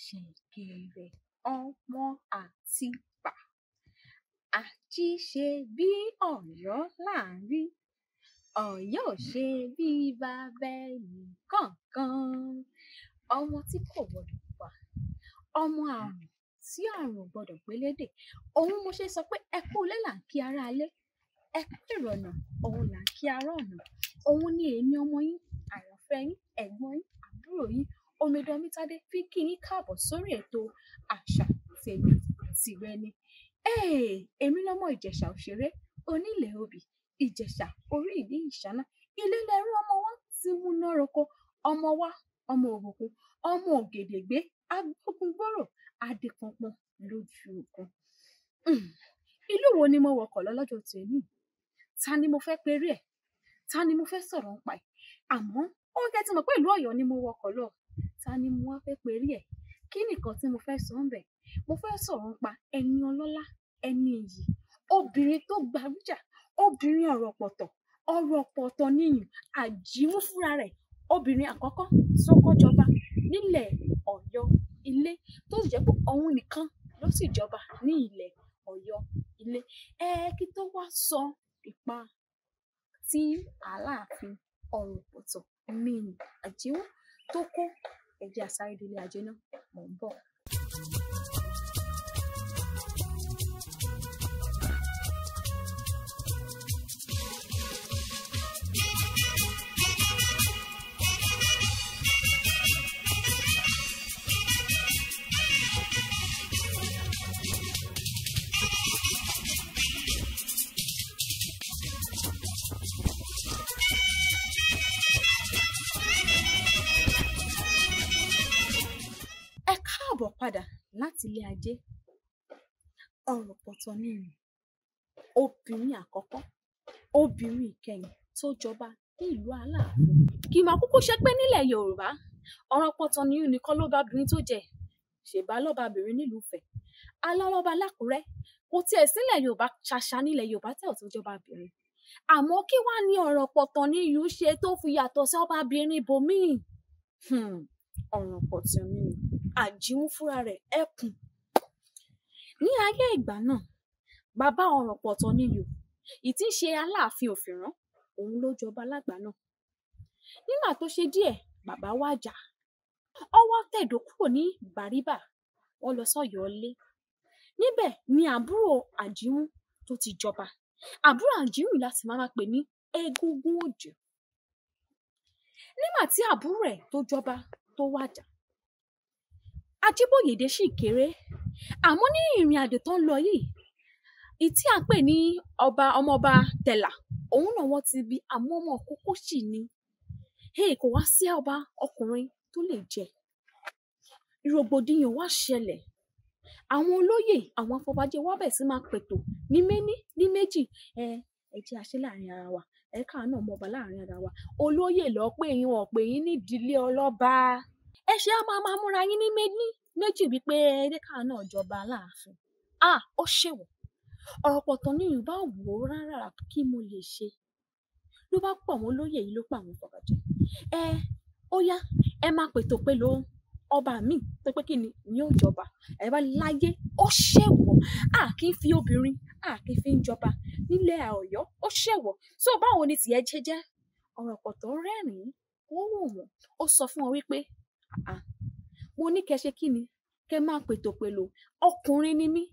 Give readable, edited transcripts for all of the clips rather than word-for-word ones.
sèkèrè ọmọ Atiba. Àjíṣe bí Ọ̀yọ́ là ń rí. Ọ̀yọ́ ò ṣe bí bàbá ẹnì kankan. Ọmọ tí kò gbọdọ̀ pa. Ọmọ àrùn tí àrùn ò gbọdọ̀ gbélédè. Òun mo ṣe sọ pé ẹ kú ilé là ń kí ará ilé. Ẹ kú ìrọ̀nà, òun là ń kí ará ọ̀nà. Òun ni èmi ọmọ yín, àyànfẹ́ yín, ẹ̀gbọ́n yín, àbúrò yín, Omidan Omítádé fi kí yín káàbọ̀ sórí ètò àṣà tèmi tìrẹ ni. Èmi lọ́mọ Ìjẹ̀ṣà òṣèré, onílẹ̀ obì, Ìjẹ̀ṣà orí ìdí ìṣáná. Ilé lẹ́rú ọmọ wa ti múná roko. Ọmọ wa, ọmọ òbòkun, ọmọ ògèdègbé, agbógungbòrò, adépọnpọn lójú ogun. Ìlú wo ni mo wọkọ̀ lọ lọ́jọ́ tòní? Ta ni mo fẹ́ perí ẹ̀? Ta ni mo fẹ́ sọ̀rọ̀ nípa ẹ̀? Àmọ́ ó jẹ́ tí mo pé ìlú Ọ̀yọ́ ni mo wọkọ̀ lọ. Ta ni mo wá fẹ́ perí ẹ̀? Kí nìkan tí mo fẹ́ sọ ń bẹ̀? Mo fẹ́ sọ̀rọ̀ nípa ẹni ọlọ́lá, ẹni iyì, obìnrin tó gbajújà, obìnrin ọ̀rọ̀ pọ̀tọ̀ níyìn, àjímú fúnra rẹ̀, obìnrin àkọ́kọ́ tó kọ́jọba nílẹ̀ Ọ̀yọ́ ilé, tó sì jẹ́ pé òun nìkan ló sì jọba ní ilẹ̀ Ọ̀yọ́ ilé. Kí tó wá sọ ipa tí Aláàfin Orompoto ní àjímú tó kó ẹ̀jẹ̀ àsáré délé ajé náà mò ń bọ̀. Padà láti ilé ajé. Orompoto ní obìnrin àkọ́kọ́, obìnrin ìkẹyìn tó jọba ní ìlú Aláàfin. Kì í máa kúkú ṣe pé nílẹ̀ Yorùbá Orompoto ní nìkan ló bá obìnrin tó jẹ. Ṣèbá lọ́ba obìnrin nílùú Ifẹ̀. Alọ́lọ́ba l'Ákúrẹ́. Kò tiẹ̀ sílẹ̀ Yorùbá ṣàṣà nílẹ̀ Yorùbá tẹ́ ò tó jọba obìnrin. Àmọ́ kí wá ní Orompoto ní ìlú ṣe tó fi yàtọ̀ sí ọba obìnrin bòmíì? Orompoto ní àjímú fúnra rẹ̀ ẹkùn. Ní ayé ìgbà náà, bàbá Orompoto níyò, ìtí ṣe Aláàfin Òfìrán, òun ló jọba lágbà náà. Nígbà tó ṣe díẹ̀, bàbá wàjà. Ọwọ́ tẹ̀dó kúrò ní Bàríbà, wọ́n lọ sọ́yọ́ ilé. Níbẹ̀ ni àbúrò àjímú tó ti jọba. Àbúrò àjímú láti máa pè ní Egúngún Òjò. Nígbà tí àbúrò rẹ̀ tó jọba tó wàjà, Ajíbóyèdé sì kéré. Àmọ́ ní ìrìn àjò tó ń lọ yìí, ìtí à ń pè ní ọmọọba Tẹ̀là, òun náà wọ́n ti bí, àmọ́ ọmọ kókó sì ni. Kò wá sí ọba ọkùnrin tó lè jẹ. Rògbòdìyàn wá ṣẹlẹ̀. Àwọn olóyè, àwọn afọbajẹ wá bẹ̀ sí máa pètò ní méní ní méjì. Ẹ jẹ́ a ṣe láàrin ara wa. Káà náà mọba láàrin ara wa. Olóyè lọ pé yín wọ́n pè yín ní ìdílé ọlọ́ba. Ẹ ṣe á máa múra yín ní méjì wípé káà náà jọba Aláàfin. Ó ṣèwọ̀. Orompoto ní Yorùbá wò ó rárá kí mo lè ṣe. Ló bá pọ̀ wọ́n lóyè yìí ló pa àwọn afọbajẹ. Ó yá, ẹ máa pètò pẹ̀lú ọba mi tó pé kí ni yóò jọba. Ẹ bá láyé ó ṣèwọ̀. Kì í fi obìnrin, kì í fi ń jọba nílẹ̀ Ọ̀yọ́. Ó ṣèwọ̀. So báwo ni tìẹ jẹ́? Orompoto rẹ́rìn-ín, ó wò wọ́n, ó sọ fún wọn wípé mo ní kẹ́ ṣe kí ni? Kẹ́ máa pètò pẹ̀lú ọkùnrin ni mí.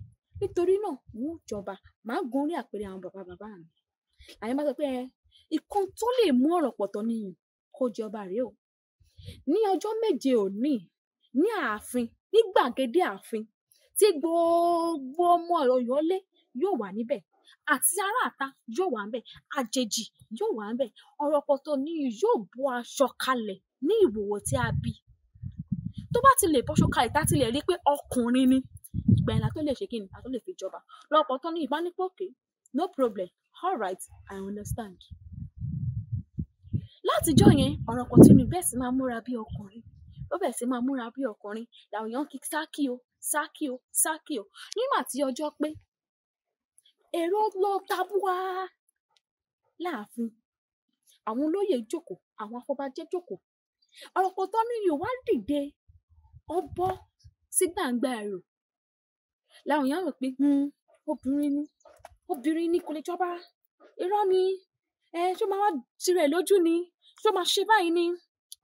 Nítorí náà wọ́n jọba. Màá gun orí àpèrè àwọn bàbá mi. Àyè máa sọ pé ìkan tó lè mú Orompoto níyìn kó jọba rèé o. Ní ọjọ́ méje òní, ní ààfin, ní gbàgede ààfin, tí gbogbo ọmọ Ọ̀yọ́ lé yóò wà níbẹ̀. Àti aráàta yóò wà níbẹ̀. Àjèjì yóò wà níbẹ̀. Orompoto níyìn yóò bọ́ aṣọ kalẹ̀ ní ìwòwò tí a bí. Tó bá ti lè bọ́ṣọ kalẹ̀ tá ti lè rí pé ọkùnrin ni, ìgbà yẹn la tó lè ṣe kí ni? La tó lè fi jọba. Orompoto ní ìbánípòkè. No problem. All right, I understand. Látijọ́ yẹn, Orompoto ní bẹ́ẹ̀ sì máa múra bí ọkùnrin. Ó bẹ́ẹ̀ sì máa múra bí ọkùnrin. Làwọn èèyàn kí sákì o, sákì o, sákì o. Nígbà tí ọjọ́ pé, èrò lọ tabua láàfin. Àwọn olóyè jókòó, àwọn afọbajẹ jókòó. Orompoto ní Yorùbá dìde. Ó bọ́ sí gbàǹgbà ẹ̀rù làwọn èèyàn rò pé obìnrin ni kò lè jọba, irọ́ ni, ṣó máa wá tirẹ̀ lójú ni, ṣó máa ṣe báyìí ni.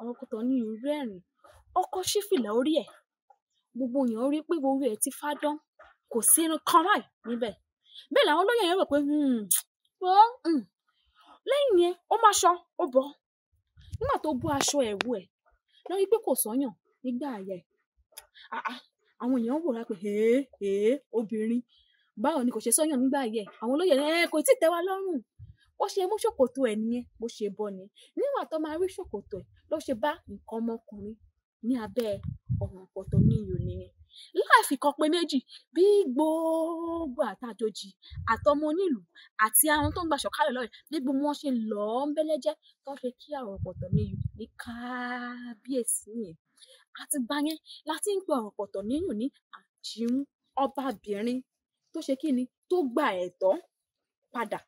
Orompoto ní irú ẹ̀rìn ọkọ sí fìlà orí ẹ̀, gbogbo èèyàn rí pé gbogbo ẹ̀ ti fádán, kò sí irun kan báyìí níbẹ̀. Bẹ́ẹ̀ làwọn olóyè yẹn rò pé lẹ́yìn yẹn ó máa ṣọ ó bọ̀, nígbà tó bọ́ aṣọ ẹ̀wù ẹ̀ lórí pé kò sọ́yàn nígbà ayẹ àwọn èèyàn wò rà pé obìnrin báwo ni kò ṣe sọ́yàn nígbà ayẹ. Àwọn olóyè kò tí ì tẹ́ wa lọ́rùn, bó ṣe mú ṣòkòtò ẹ̀ nìyẹn, bó ṣe bọ́ ni nígbà tó máa rí ṣòkòtò ẹ̀ ló ṣe bá nǹkan ọmọkùnrin ní abẹ́ Orompoto ní iyò nìyẹn. Láàfin kan pé méjì bí gbogbo àtàjòjì àtọmọ onílùú àti àwọn tó ń gba ṣọ̀kálẹ̀ lọ́rẹ̀ bí gbogbo wọn ṣe lọ ń bẹ́lẹ́jẹ́ tó ṣe kí Orompoto ní iyò ní kábíyèsí yẹn. Àti gbà yẹn láti ń pe Orompoto ní iyò ní àjímú ọbabìnrin tó ṣe kíni tó gba ẹ̀tọ́ padà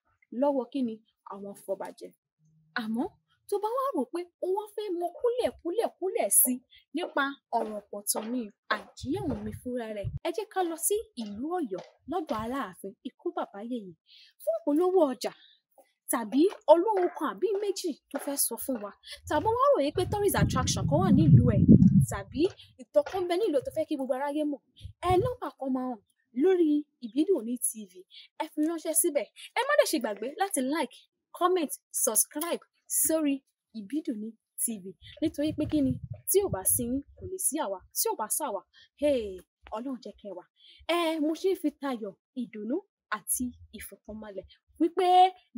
lọ́wọ́ kíni àwọn afọbajẹ. Àmọ́ tó bá wá rò pé ó wá fẹ́ mọ kúlẹ̀kúlẹ̀ sí nípa Orompoto ní àjíyẹ̀wò mi fúnra rẹ̀, ẹ jẹ́ ká lọ sí ìlú Ọ̀yọ́ lọ́dọ̀ Aláàfin ikú bàbá yèyé fún ìpolówó ọjà tàbí olóhùn kan àbí méjì tó fẹ́ sọ fún wa, tàbí wọ́n ròyìn pé tourist attraction kan wà nílùú ẹ̀ tàbí ìtàn kan bẹ nílùú tó fẹ́ kí gbogbo aráyé mọ̀, nọ́mbà kan máa hàn lórí Ìbídùn ní TV, ẹ fi ránṣẹ́ síbẹ̀. Ẹ má dẹ̀ ṣe gbàgbé láti like, comment, subscribe sórí Ìbídùn ní TV nítorí pé kíni tí ò bá sí yín kò lè sí àwa, tí ò bá sáwa Ọlọ́run jẹ́ kẹ́ wà. Mo ṣe ń fi tayọ̀, ìdùnnú àti ìfọ̀kànbalẹ̀ wípé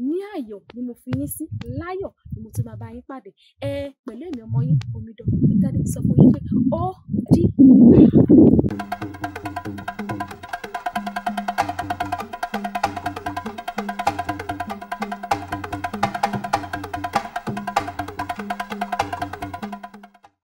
ní ayọ̀ ni mo fi yín sí, láyọ̀ ni mo tún máa bá yín pàdé. Pẹ̀lú èmi ọmọ yín Omidan Tade sọ fún yín pé ó dìgbà.